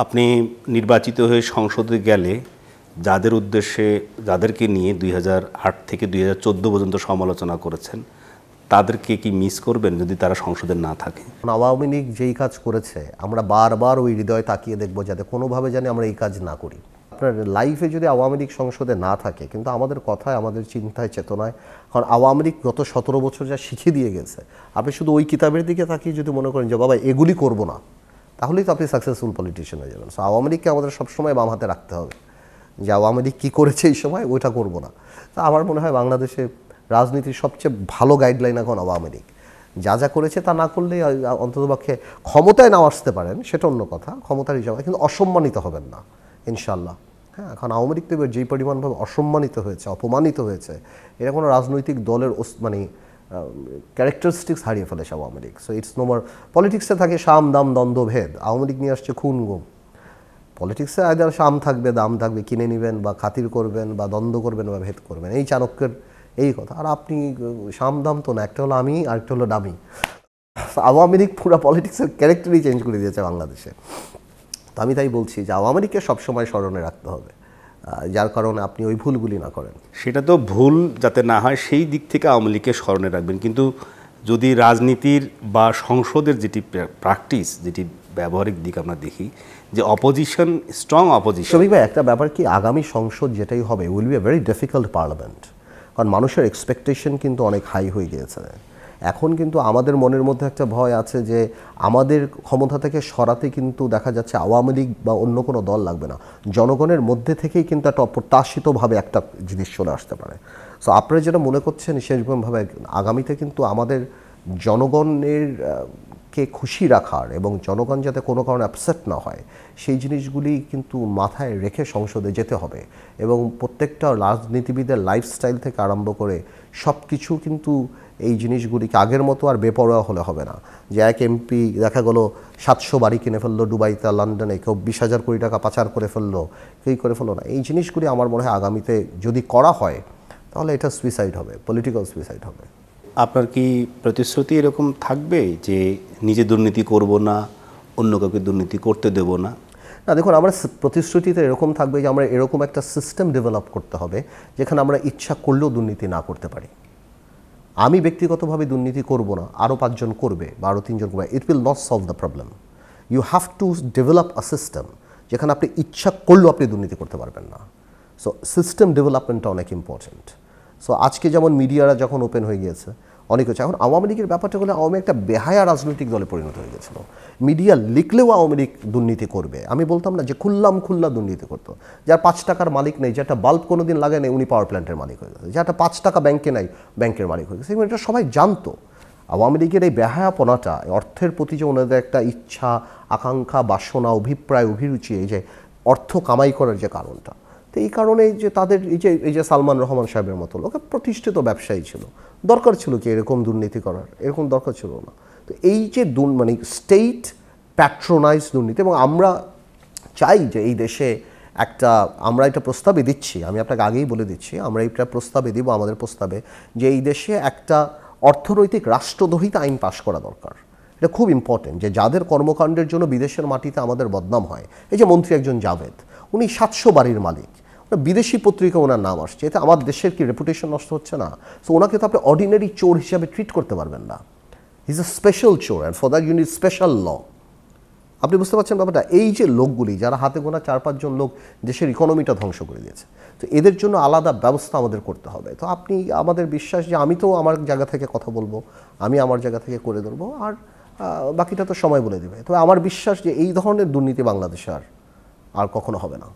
আপনি নির্বাচিত হয়ে সংসদে গেলে যাদের উদ্দেশ্যে যাদেরকে নিয়ে 2008 থেকে 2014 পর্যন্ত সমালোচনা করেছেন তাদেরকে কি মিস করবেন যদি তারা সংসদে না থাকে? আওয়ামী লীগ যেই কাজ করেছে আমরা বারবার ওই হৃদয়ে তাকিয়ে দেখব যাতে কোনোভাবে জানি আমরা এই কাজ না করি। আপনার লাইফে যদি আওয়ামী লীগ সংসদে না থাকে কিন্তু আমাদের কথায় আমাদের চিন্তায় চেতনায়, কারণ আওয়ামী লীগ গত 17 বছর যা শিখিয়ে দিয়ে গেছে, আপনি শুধু ওই কিতাবের দিকে তাকিয়ে যদি মনে করেন যে বাবা এগুলি করব না, তাহলেই তো আপনি সাকসেসফুল পলিটিশিয়ান হয়ে যাবেন। সো আওয়ামী লীগকে আমাদের সবসময় বাম হাতে রাখতে হবে, যে আওয়ামী লীগ কী করেছে এই সময় ওইটা করব না। তা আমার মনে হয় বাংলাদেশে রাজনীতির সবচেয়ে ভালো গাইডলাইন এখন আওয়ামী লীগ। যা যা করেছে তা না করলেই অন্ততপক্ষে ক্ষমতায় নাও আসতে পারেন, সেটা অন্য কথা, ক্ষমতার হিসাবে, কিন্তু অসম্মানিত হবেন না ইনশাল্লাহ। হ্যাঁ, এখন আওয়ামী লীগ তো যেই পরিমাণভাবে অসম্মানিত হয়েছে, অপমানিত হয়েছে, এটা কোনো রাজনৈতিক দলের মানে ক্যারেক্টারিস্টিক্স হারিয়ে ফেলেছে Awami League. So it's no more পলিটিক্সে থাকে সাম দাম দ্বন্দ্ব ভেদ, আওয়ামী লীগ নিয়ে আসছে খুন গুম। পলিটিক্সে আইদার সাম থাকবে, দাম থাকবে, কিনে নেবেন বা খাতির করবেন বা দ্বন্দ্ব করবেন বা ভেদ করবেন, এই চাণক্যের এই কথা। আর আপনি সাম দাম তো না, একটা হলো আমি আর একটা হলো ডামি। আওয়ামী লীগ পুরো পলিটিক্সের ক্যারেক্টারই চেঞ্জ করে দিয়েছে বাংলাদেশে। তো আমি তাই বলছি যে আওয়ামী লীগকে সবসময় স্মরণে রাখতে হবে, যার কারণে আপনি ওই ভুলগুলি না করেন। সেটা তো ভুল যাতে না হয় সেই দিক থেকে আওয়ামী লীগকে স্মরণে রাখবেন, কিন্তু যদি রাজনীতির বা সংসদের যেটি প্র্যাকটিস, যেটি ব্যবহারিক দিক আমরা দেখি যে অপোজিশন, স্ট্রং অপোজিশন। শফিক ভাই, একটা ব্যাপার কি, আগামী সংসদ যেটাই হবে will B a very difficult parliament, কারণ মানুষের এক্সপেকটেশন কিন্তু অনেক হাই হয়ে গিয়েছে। এখন কিন্তু আমাদের মনের মধ্যে একটা ভয় আছে যে আমাদের ক্ষমতা থেকে সরাতে কিন্তু দেখা যাচ্ছে আওয়ামী লীগ বা অন্য কোনো দল লাগবে না, জনগণের মধ্যে থেকেই কিন্তু একটা অপ্রত্যাশিতভাবে একটা জিনিস চলে আসতে পারে। সো আপনারা যেটা মনে করছেন সেরকমভাবে আগামীতে কিন্তু আমাদের জনগণের কে খুশি রাখার এবং জনগণ যাতে কোনো কারণে আপসেট না হয় সেই জিনিসগুলি কিন্তু মাথায় রেখে সংসদে যেতে হবে। এবং প্রত্যেকটা রাজনীতিবিদের লাইফস্টাইল থেকে আরম্ভ করে সব কিছু কিন্তু এই জিনিসগুলিকে আগের মতো আর বেপরোয়া হলে হবে না। যে এক এমপি দেখা গেল 700 বাড়ি কিনে ফেললো দুবাইতে, লন্ডনে, কেউ 20,000 কোটি টাকা পাচার করে ফেললো, কেউই করে ফেললো না। এই জিনিসগুলি আমার মনে হয় আগামীতে যদি করা হয় তাহলে এটা সুইসাইড হবে, পলিটিক্যাল সুইসাইড হবে। আপনার কি প্রতিশ্রুতি এরকম থাকবে যে নিজে দুর্নীতি করব না, অন্য কাউকে দুর্নীতি করতে দেব না? না, দেখুন, আমার প্রতিশ্রুতিতে এরকম থাকবে যে আমরা এরকম একটা সিস্টেম ডেভেলপ করতে হবে যেখানে আমরা ইচ্ছা করলেও দুর্নীতি না করতে পারি। আমি ব্যক্তিগতভাবে দুর্নীতি করব না, আরও 5 জন করবে বা আরও 3 জন করবে, it will not solve the problem. You have to develop a system যেখানে আপনি ইচ্ছা করলেও আপনি দুর্নীতি করতে পারবেন না। সো সিস্টেম ডেভেলপমেন্টটা অনেক ইম্পর্টেন্ট। সো আজকে যেমন মিডিয়ারা যখন ওপেন হয়ে গিয়েছে অনেক হচ্ছে, এখন আওয়ামী লীগের ব্যাপারটা হলে আওয়ামী একটা বেহায়া রাজনৈতিক দলে পরিণত হয়ে গেছিলো। মিডিয়া লিখলেও আওয়ামী লীগ দুর্নীতি করবে, আমি বলতাম না যে খুল্লা দুর্নীতি করতো। যার 5 টাকার মালিক নেই, যেটা বাল্ব কোনো দিন লাগায় নেই, উনি পাওয়ার প্ল্যান্টের মালিক হয়ে গেছে। যেটা 5 টাকা ব্যাংকে নেই, ব্যাংকের মালিক হয়ে গেছে। এটা সবাই জানতো। আওয়ামী লীগের এই বেহায়াপনাটা, অর্থের প্রতি যে ওনাদের একটা ইচ্ছা, আকাঙ্ক্ষা, বাসনা, অভিপ্রায়, অভিরুচি, এই যে অর্থ কামাই করার যে কারণটা, তো এই কারণে যে তাদের এই যে সালমান রহমান সাহেবের মতো লোক প্রতিষ্ঠিত ব্যবসায়ী ছিল, দরকার ছিল কি এরকম দুর্নীতি করার? এরকম দরকার ছিল না। তো এই যে মানে স্টেট প্যাট্রোনাইজ দুর্নীতি, এবং আমরা চাই যে এই দেশে একটা, আমরা এটা প্রস্তাবে দিচ্ছি, আমি আপনাকে আগেই বলে দিচ্ছি, আমরা এটা প্রস্তাবে দিব আমাদের প্রস্তাবে, যে এই দেশে একটা অর্থনৈতিক রাষ্ট্রদ্রোহিতা আইন পাশ করা দরকার। এটা খুব ইম্পর্টেন্ট, যে যাদের কর্মকাণ্ডের জন্য বিদেশের মাটিতে আমাদের বদনাম হয়, এই যে মন্ত্রী একজন জাভেদ, উনি 700 বাড়ির মালিক, বিদেশি পত্রিকা ওনার নাম আসছে, এতে আমার দেশের কি রেপুটেশন নষ্ট হচ্ছে না? সো ওনাকে তো আপনি অর্ডিনারি চোর হিসাবে ট্রিট করতে পারবেন না। হি ইজ এ স্পেশাল চোর, and for that you need special law. আপনি বুঝতে পারছেন ব্যাপারটা? এই যে লোকগুলি, যারা হাতে গোনা 4-5 জন লোক দেশের ইকোনমিটা ধ্বংস করে দিয়েছে, তো এদের জন্য আলাদা ব্যবস্থা আমাদের করতে হবে। তো আপনি, আমাদের বিশ্বাস যে আমি তো আমার জায়গা থেকে কথা বলবো, আমি আমার জায়গা থেকে করে ধরবো, আর বাকিটা তো সময় বলে দেবে। তো আমার বিশ্বাস যে এই ধরনের দুর্নীতি বাংলাদেশে আর কখনো হবে না।